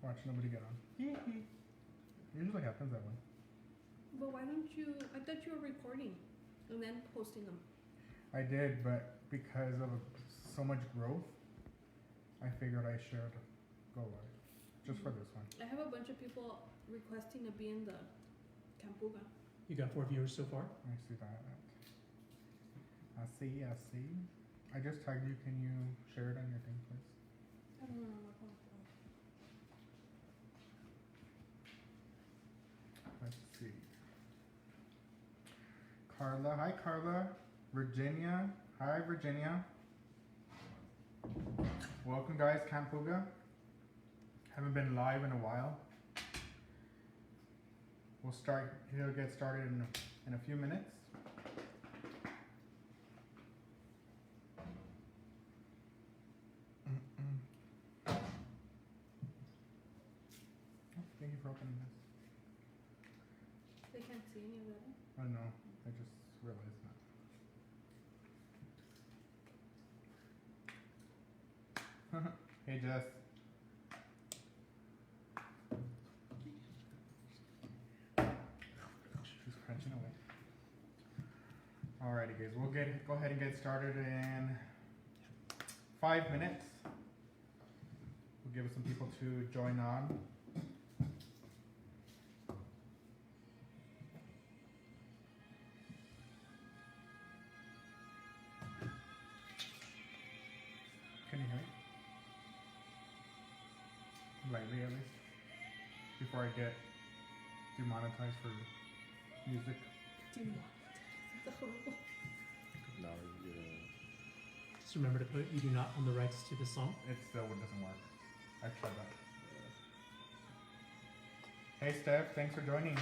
Watch nobody get on. Usually happens that way. But why don't you? I thought you were recording and then posting them. I did, but because of so much growth, I figured I should go live just for this one. I have a bunch of people requesting to be in the Campuga. You got 4 viewers so far. I see that. I see. I just tagged you. Can you share it on your thing, please? I don't know what phone. Let's see. Carla. Hi, Carla. Virginia. Hi, Virginia. Welcome, guys. Campuga. Haven't been live in a while. He'll get started in a few minutes. Thank you for opening this. They can't see any of that. I know. I just realized that. Hey, Jess. She's crunching away. Alrighty, guys. We'll go ahead and get started in 5 minutes. We'll give some people to join on. Can you hear me? Lightly, at least. Before I get demonetized for music. That's horrible. Now you're gonna. Just remember to put "you do not own the rights to the song." It still doesn't work. I've tried that. Hey, Steph. Thanks for joining.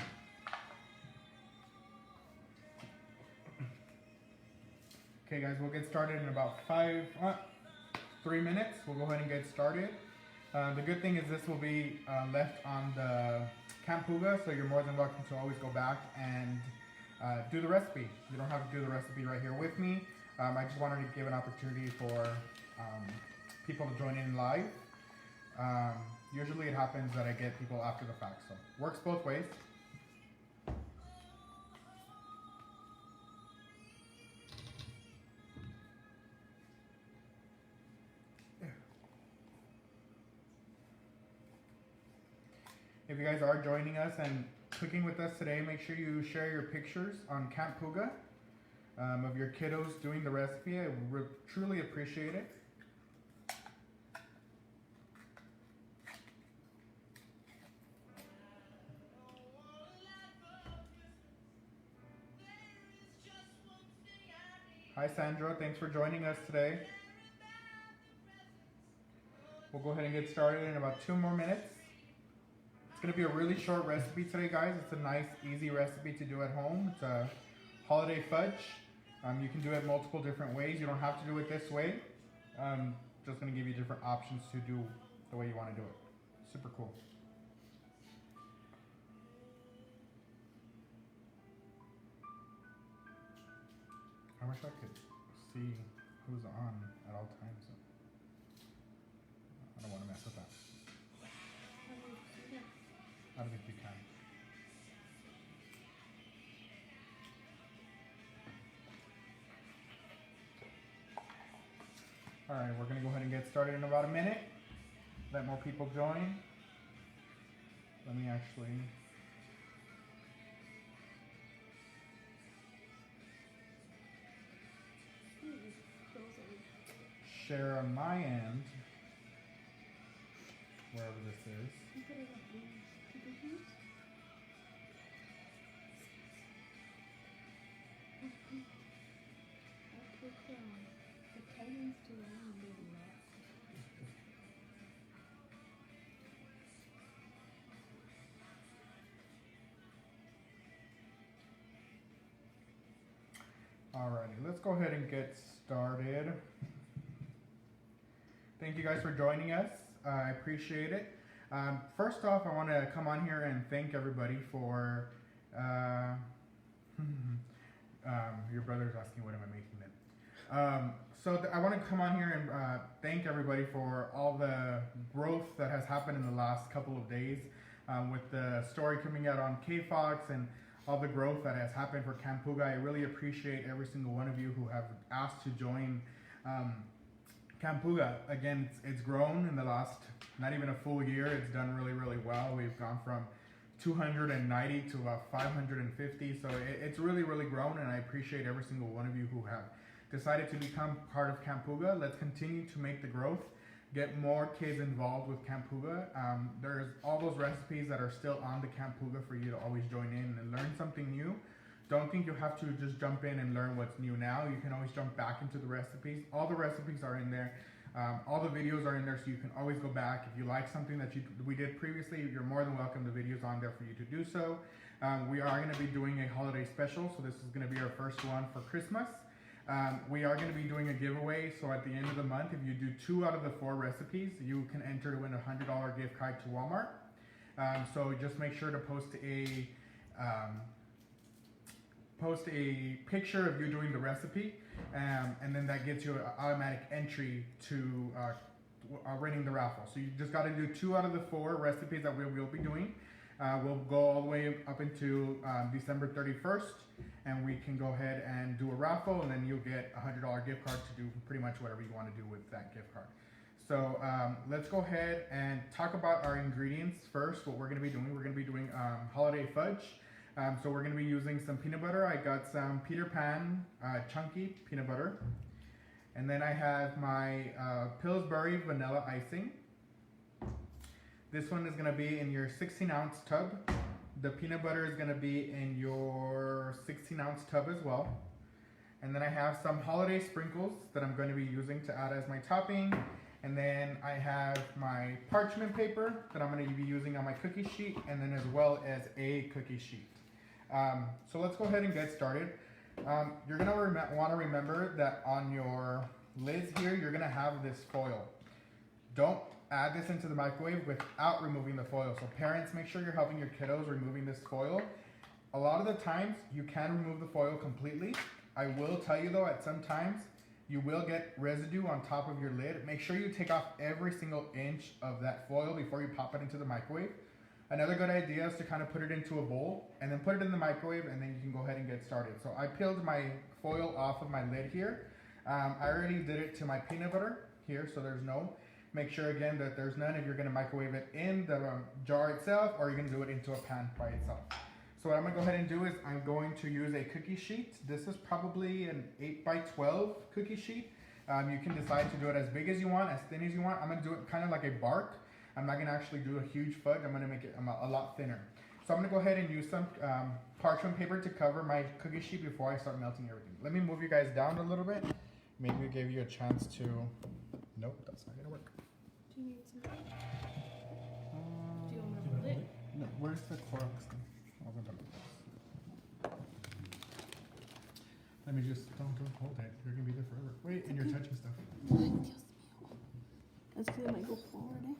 Okay, guys. We'll get started in about 3 minutes. We'll go ahead and get started. The good thing is this will be left on the Campuga, so you're more than welcome to always go back and do the recipe. You don't have to do the recipe right here with me. I just wanted to give an opportunity for people to join in live. Usually it happens that I get people after the fact, so works both ways. If you guys are joining us and cooking with us today, make sure you share your pictures on Campuga of your kiddos doing the recipe. I would truly appreciate it. Hi Sandra, thanks for joining us today. We'll go ahead and get started in about 2 more minutes. It's going to be a really short recipe today, guys. It's a nice, easy recipe to do at home. It's a holiday fudge. You can do it multiple different ways. You don't have to do it this way. Just going to give you different options to do the way you want to do it. Super cool. I wish I could see who's on at all times. I don't want to mess with that. I don't think you can. Alright, we're going to go ahead and get started in about a minute. Let more people join. Let me actually... share on my end, wherever this is. Alrighty, let's go ahead and get started. Thank you guys for joining us. I appreciate it. First off, I want to come on here and thank everybody for... your brother's asking what am I making then. I want to come on here and thank everybody for all the growth that has happened in the last couple of days with the story coming out on K-Fox and all the growth that has happened for Campuga. I really appreciate every single one of you who have asked to join Campuga. Again, it's grown in the last, not even a full year. It's done really, really well. We've gone from 290 to about 550. So it's really, really grown, and I appreciate every single one of you who have decided to become part of Campuga. Let's continue to make the growth, get more kids involved with Campuga. There's all those recipes that are still on the Campuga for you to always join in and learn something new. Don't think you have to just jump in and learn what's new now. You can always jump back into the recipes. All the recipes are in there. All the videos are in there, so you can always go back. If you like something that we did previously, you're more than welcome. The video's on there for you to do so. We are going to be doing a holiday special, so this is going to be our first one for Christmas. We are going to be doing a giveaway, so at the end of the month, if you do 2 out of the 4 recipes, you can enter to win a $100 gift card to Walmart. So just make sure to post a picture of you doing the recipe, and then that gets you an automatic entry to winning the raffle. So you just got to do 2 out of the 4 recipes that we will be doing. We'll go all the way up into December 31st, and we can go ahead and do a raffle, and then you'll get a $100 gift card to do pretty much whatever you want to do with that gift card. So let's go ahead and talk about our ingredients first. What we're going to be doing, we're going to be doing holiday fudge. So we're going to be using some peanut butter. I got some Peter Pan chunky peanut butter. And then I have my Pillsbury vanilla icing. This one is going to be in your 16-ounce tub. The peanut butter is going to be in your 16-ounce tub as well. And then I have some holiday sprinkles that I'm going to be using to add as my topping. And then I have my parchment paper that I'm going to be using on my cookie sheet, and then as well as a cookie sheet. So let's go ahead and get started. You're going to want to remember that on your lids here, you're going to have this foil. Don't add this into the microwave without removing the foil. So parents, make sure you're helping your kiddos removing this foil. A lot of the times, you can remove the foil completely. I will tell you though, at some times, you will get residue on top of your lid. Make sure you take off every single inch of that foil before you pop it into the microwave. Another good idea is to kind of put it into a bowl and then put it in the microwave, and then you can go ahead and get started. So I peeled my foil off of my lid here. I already did it to my peanut butter here, so there's no. Make sure again that there's none if you're going to microwave it in the jar itself, or you're going to do it into a pan by itself. So what I'm going to go ahead and do is I'm going to use a cookie sheet. This is probably an 8x12 cookie sheet. You can decide to do it as big as you want, as thin as you want. I'm going to do it kind of like a bark. I'm not going to actually do a huge fudge. I'm going to make it a lot thinner. So I'm going to go ahead and use some parchment paper to cover my cookie sheet before I start melting everything. Let me move you guys down a little bit. Maybe give you a chance to... Nope, that's not going to work. Do you need some? Do you want me to hold it? No, where's the Clorox thing? Let me just, don't hold it. You're going to be there forever. Wait, and you're touching stuff. Ay, Dios mío. Es que it might go forward, eh?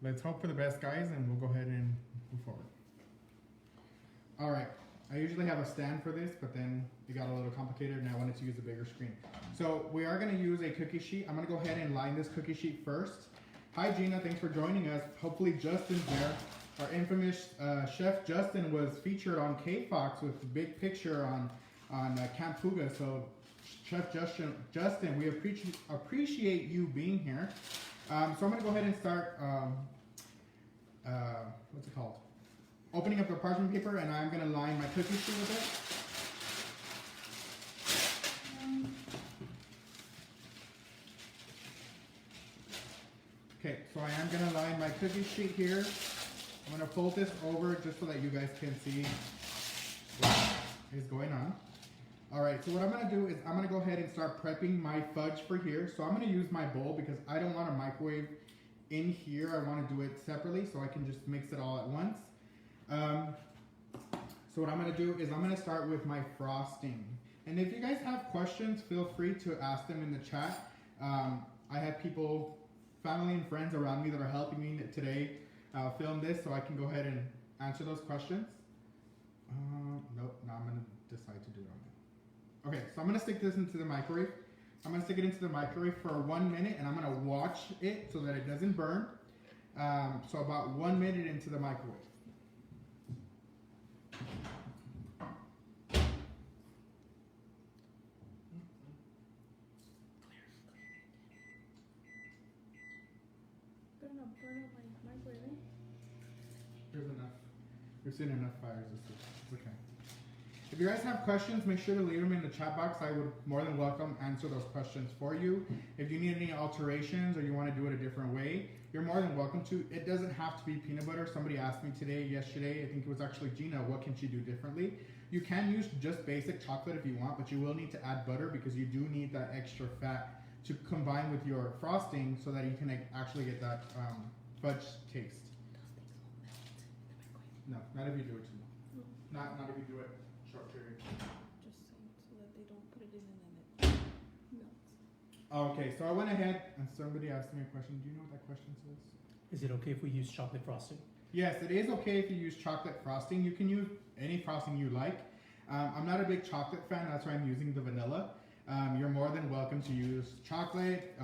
Let's hope for the best, guys, and we'll go ahead and move forward. All right. I usually have a stand for this, but then it got a little complicated, and I wanted to use a bigger screen. So we are going to use a cookie sheet. I'm going to go ahead and line this cookie sheet first. Hi, Gina. Thanks for joining us. Hopefully Justin's there. Our infamous chef Justin was featured on K-Fox with a big picture on Campuga. So Chef Justin, we appreciate you being here. So I'm going to go ahead and start, what's it called? Opening up the parchment paper, and I'm going to line my cookie sheet with it. Okay, so I am going to line my cookie sheet here. I'm going to fold this over just so that you guys can see what is going on. Alright, so what I'm going to do is I'm going to go ahead and start prepping my fudge for here. So I'm going to use my bowl because I don't want to microwave in here. I want to do it separately so I can just mix it all at once. So what I'm going to do is I'm going to start with my frosting. And if you guys have questions, feel free to ask them in the chat. I have people, family and friends around me that are helping me today film this, so I can go ahead and answer those questions. Nope, now I'm gonna decide to do it on it. Okay, so I'm gonna stick this into the microwave. I'm gonna stick it into the microwave for 1 minute and I'm gonna watch it so that it doesn't burn. So about 1 minute into the microwave. Better not burn up my microwave. There's enough. We've seen enough fires. It's okay. If you guys have questions, make sure to leave them in the chat box. I would more than welcome answer those questions for you. If you need any alterations or you want to do it a different way, you're more than welcome to. It doesn't have to be peanut butter. Somebody asked me yesterday, I think it was actually Gina, what can she do differently? You can use just basic chocolate if you want, but you will need to add butter because you do need that extra fat to combine with your frosting so that you can actually get that fudge taste. No, not if you do it too long. Not if you do it short period. Just saying so that they don't put it in and then it melts. Okay, so I went ahead and somebody asked me a question. Do you know what that question says? Is it okay if we use chocolate frosting? Yes, it is okay if you use chocolate frosting. You can use any frosting you like. I'm not a big chocolate fan, that's why I'm using the vanilla. You're more than welcome to use chocolate,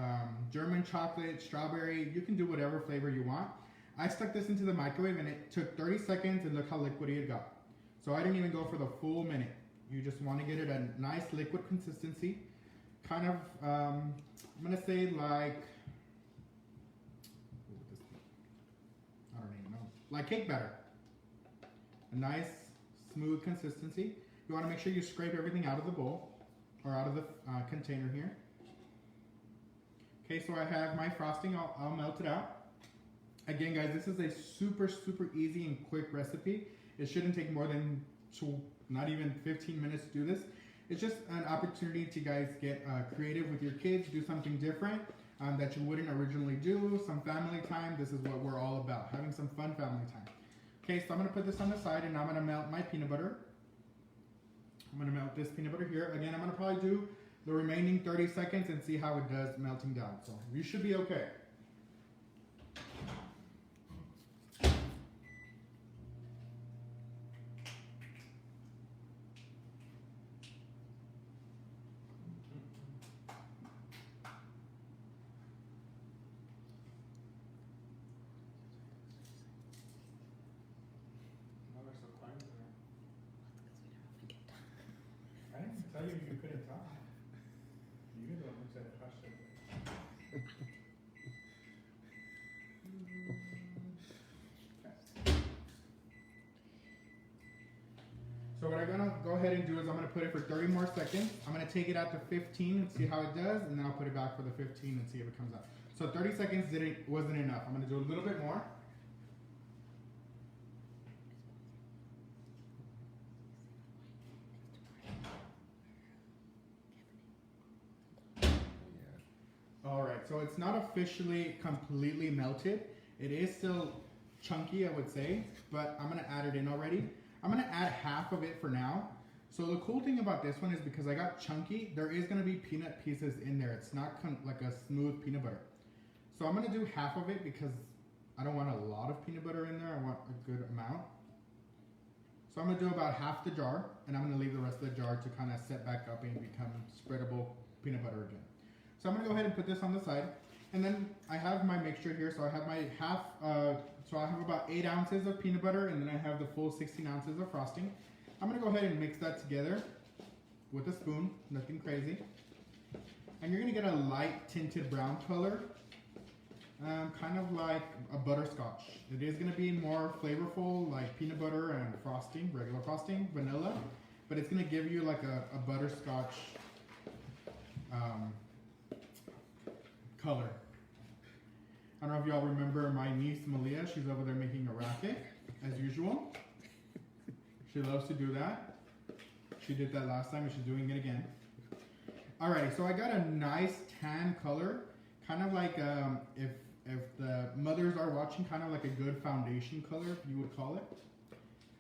German chocolate, strawberry. You can do whatever flavor you want. I stuck this into the microwave and it took 30 seconds and look how liquidy it got. So I didn't even go for the full minute. You just want to get it a nice liquid consistency. Kind of, I'm going to say like, I don't even know, like cake batter. A nice smooth consistency. You want to make sure you scrape everything out of the bowl or out of the container here. Okay, so I have my frosting, I'll melt it out. Again, guys, this is a super easy and quick recipe. It shouldn't take more than not even 15 minutes to do this. It's just an opportunity to guys get creative with your kids, do something different that you wouldn't originally do, some family time. This is what we're all about, having some fun family time. Okay, so I'm gonna put this on the side and I'm gonna melt my peanut butter. I'm gonna melt this peanut butter here. Again, I'm gonna probably do the remaining 30 seconds and see how it does melting down. So you should be okay. I didn't tell you you couldn't talk. You're the one who said hush it. So what I'm gonna go ahead and do is I'm gonna put it for 30 more seconds. I'm gonna take it out to 15 and see how it does, and then I'll put it back for the 15 and see if it comes out. So 30 seconds wasn't enough. I'm gonna do a little bit more. Alright, so it's not officially completely melted. It is still chunky, I would say, but I'm gonna add it in already. I'm gonna add half of it for now. So the cool thing about this one is because I got chunky, there is gonna be peanut pieces in there. It's not like a smooth peanut butter. So I'm gonna do half of it because I don't want a lot of peanut butter in there. I want a good amount. So I'm gonna do about half the jar, and I'm gonna leave the rest of the jar to kind of set back up and become spreadable peanut butter again. So I'm gonna go ahead and put this on the side. And then I have my mixture here. So I have my so I have about 8 ounces of peanut butter, and then I have the full 16 ounces of frosting. I'm gonna go ahead and mix that together with a spoon, nothing crazy. And you're gonna get a light tinted brown color, kind of like a butterscotch. It is gonna be more flavorful, like peanut butter and frosting, regular frosting, vanilla, but it's gonna give you like a butterscotch color. I don't know if y'all remember my niece Malia. She's over there making a racket, as usual. She loves to do that. She did that last time and she's doing it again. Alrighty, so I got a nice tan color, kind of like if the mothers are watching, kind of like a good foundation color, if you would call it.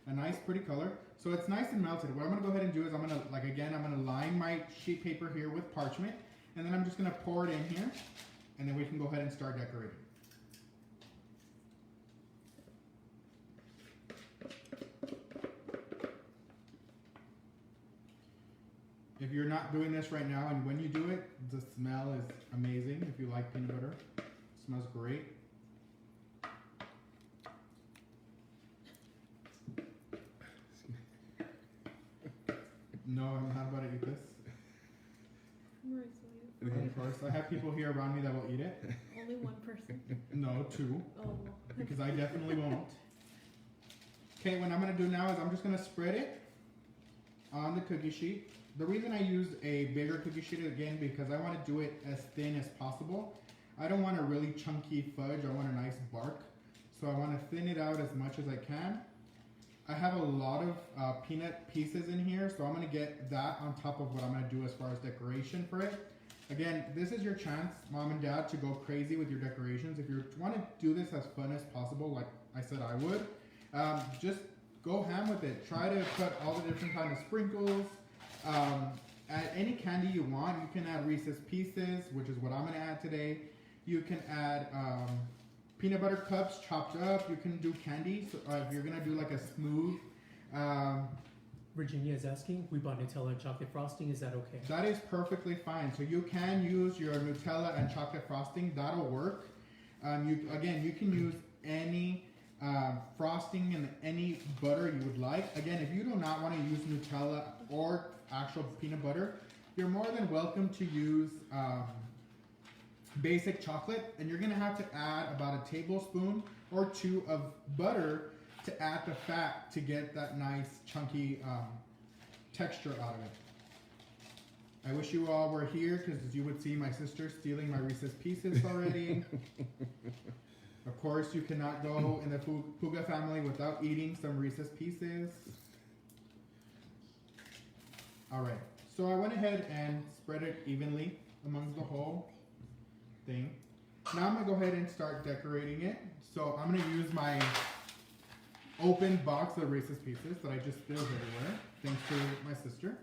A nice pretty color. So it's nice and melted. What I'm gonna go ahead and do is I'm gonna line my sheet paper here with parchment, and then I'm just gonna pour it in here, and then we can go ahead and start decorating. you're not doing this right now, and when you do it, the smell is amazing. If you like peanut butter, it smells great. No, I'm not about to eat this. Maurice, will you? Of course, I have people here around me that will eat it. Only one person. No, two, Oh, well. because I definitely won't. Okay, what I'm gonna do now is I'm just gonna spread it on the cookie sheet. The reason I use a bigger cookie sheet again because I want to do it as thin as possible. I don't want a really chunky fudge. I want a nice bark, so I want to thin it out as much as I can. I have a lot of peanut pieces in here, so I'm gonna get that on top of what I'm gonna do as far as decoration for it. Again, this is your chance, mom and dad, to go crazy with your decorations. If you want to do this as fun as possible, like I said I would, just go ham with it. Try to put all the different kind of sprinkles. Add any candy you want. You can add Reese's Pieces, which is what I'm gonna add today. You can add peanut butter cups chopped up. You can do candy. So if you're gonna do like a smooth, Virginia is asking, we bought Nutella and chocolate frosting. Is that okay? that is perfectly fine. So you can use your Nutella and chocolate frosting. That'll work. You can use any frosting and any butter you would like. Again, if you do not want to use Nutella or actual peanut butter, you're more than welcome to use basic chocolate, and you're gonna have to add about a tablespoon or two of butter to add the fat to get that nice chunky texture out of it. I wish you all were here because you would see my sister stealing my Reese's Pieces already. Of course, you cannot go in the Puga family without eating some Reese's Pieces. Alright, so I went ahead and spread it evenly amongst the whole thing. Now I'm going to go ahead and start decorating it. So I'm going to use my open box of Reese's Pieces that I just filled everywhere, thanks to my sister.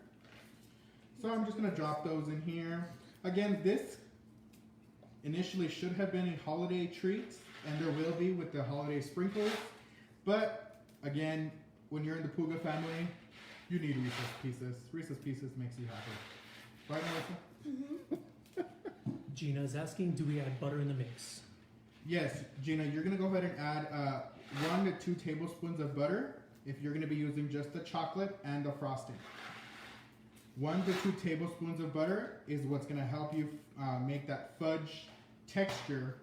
So I'm just going to drop those in here. Again, this initially should have been a holiday treat, and there will be with the holiday sprinkles. But again, when you're in the Puga family, you need Reese's Pieces. Reese's Pieces makes you happy. Right, Melissa? Mm-hmm. Gina is asking, do we add butter in the mix? Yes, Gina, you're going to go ahead and add 1 to 2 tablespoons of butter if you're going to be using just the chocolate and the frosting. 1 to 2 tablespoons of butter is what's going to help you make that fudge texture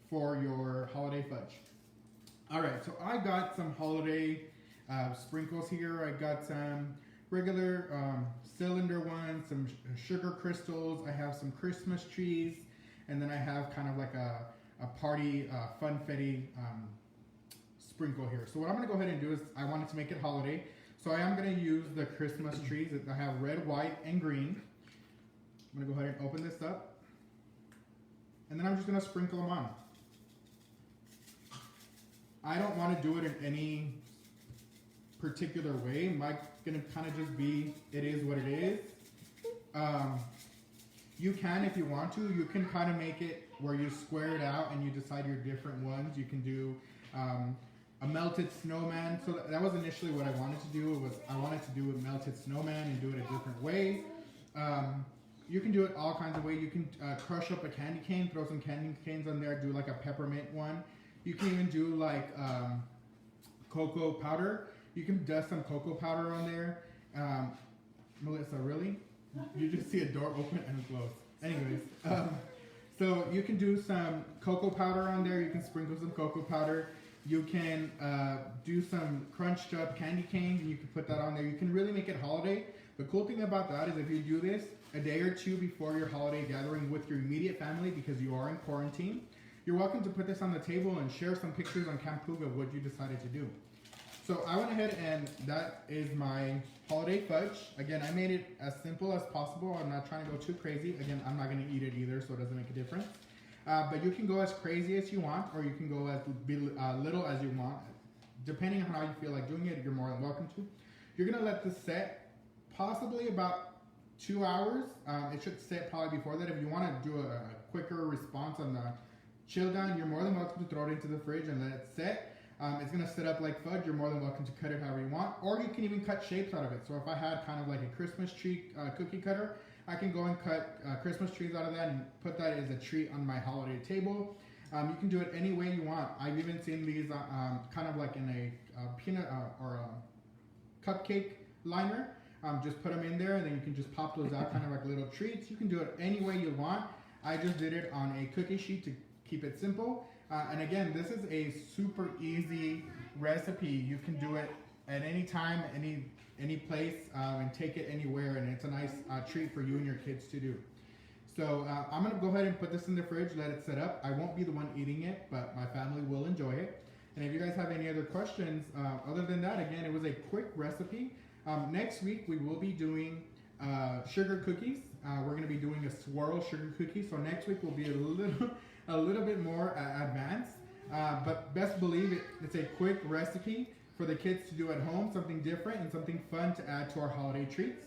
for your holiday fudge. Alright, so I got some holiday sprinkles here. I got some regular cylinder ones, some sugar crystals. I have some Christmas trees, and then I have kind of like a party funfetti sprinkle here. So what I'm going to go ahead and do is I wanted to make it holiday. So I am going to use the Christmas trees. I have red, white, and green. I'm going to go ahead and open this up. And then I'm just going to sprinkle them on. I don't want to do it in any particular way. Mine's going to kind of just be, it is what it is. You can, if you want to, you can kind of make it where you square it out and you decide your different ones. You can do a melted snowman. So that was initially what I wanted to do. I wanted to do a melted snowman and do it a different way. You can do it all kinds of ways. You can crush up a candy cane, throw some candy canes on there, do like a peppermint one. You can even do like cocoa powder. You can dust some cocoa powder on there. Melissa, really? You just see a door open and close. Anyways, so you can do some cocoa powder on there. You can sprinkle some cocoa powder. You can do some crunched up candy canes and you can put that on there. You can really make it holiday. The cool thing about that is if you do this a day or two before your holiday gathering with your immediate family because you are in quarantine, you're welcome to put this on the table and share some pictures on Camp Puga of what you decided to do. So I went ahead and that is my holiday fudge. Again, I made it as simple as possible. I'm not trying to go too crazy. Again, I'm not going to eat it either, so it doesn't make a difference. But you can go as crazy as you want, or you can go as little as you want. Depending on how you feel like doing it, you're more than welcome to. You're going to let this set possibly about 2 hours. It should set probably before that. If you want to do a quicker response on the chill down, you're more than welcome to throw it into the fridge and let it set. It's gonna sit up like fudge. You're more than welcome to cut it however you want, or you can even cut shapes out of it. So if I had kind of like a Christmas tree cookie cutter, I can go and cut Christmas trees out of that and put that as a treat on my holiday table. You can do it any way you want. I've even seen these kind of like in a peanut or a cupcake liner. Just put them in there, and then you can just pop those out kind of like little treats. You can do it any way you want. I just did it on a cookie sheet to keep it simple. And again, this is a super easy recipe. You can do it at any time, any place, and take it anywhere. And it's a nice treat for you and your kids to do. So I'm gonna go ahead and put this in the fridge, let it set up. I won't be the one eating it, but my family will enjoy it. And if you guys have any other questions, other than that, again, it was a quick recipe. Next week we will be doing sugar cookies. We're gonna be doing a swirl sugar cookie. So next week will be a little bit more advanced. But best believe it's a quick recipe for the kids to do at home, something different and something fun to add to our holiday treats.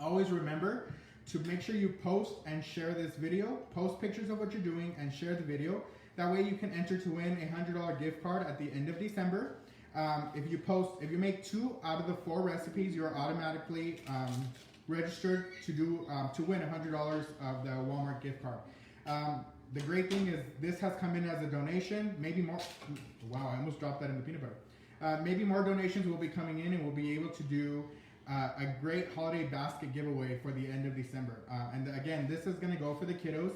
Always remember to make sure you post and share this video. Post pictures of what you're doing and share the video. That way you can enter to win a $100 gift card at the end of December. If you make 2 out of the 4 recipes, you're automatically registered to win $100 of the Walmart gift card. The great thing is this has come in as a donation. Maybe more. Wow, I almost dropped that in the peanut butter. Maybe more donations will be coming in, and we'll be able to do a great holiday basket giveaway for the end of December. And again, this is going to go for the kiddos.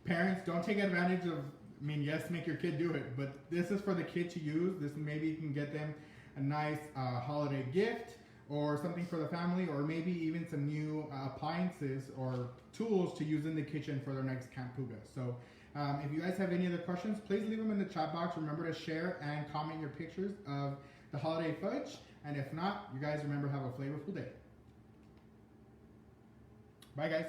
Parents, don't take advantage of. I mean, yes, make your kid do it, but this is for the kid to use. This maybe you can get them a nice holiday gift or something for the family, or maybe even some new appliances or tools to use in the kitchen for their next Camp Puga. So if you guys have any other questions, please leave them in the chat box. Remember to share and comment your pictures of the holiday fudge. And if not, you guys remember, have a flavorful day. Bye, guys.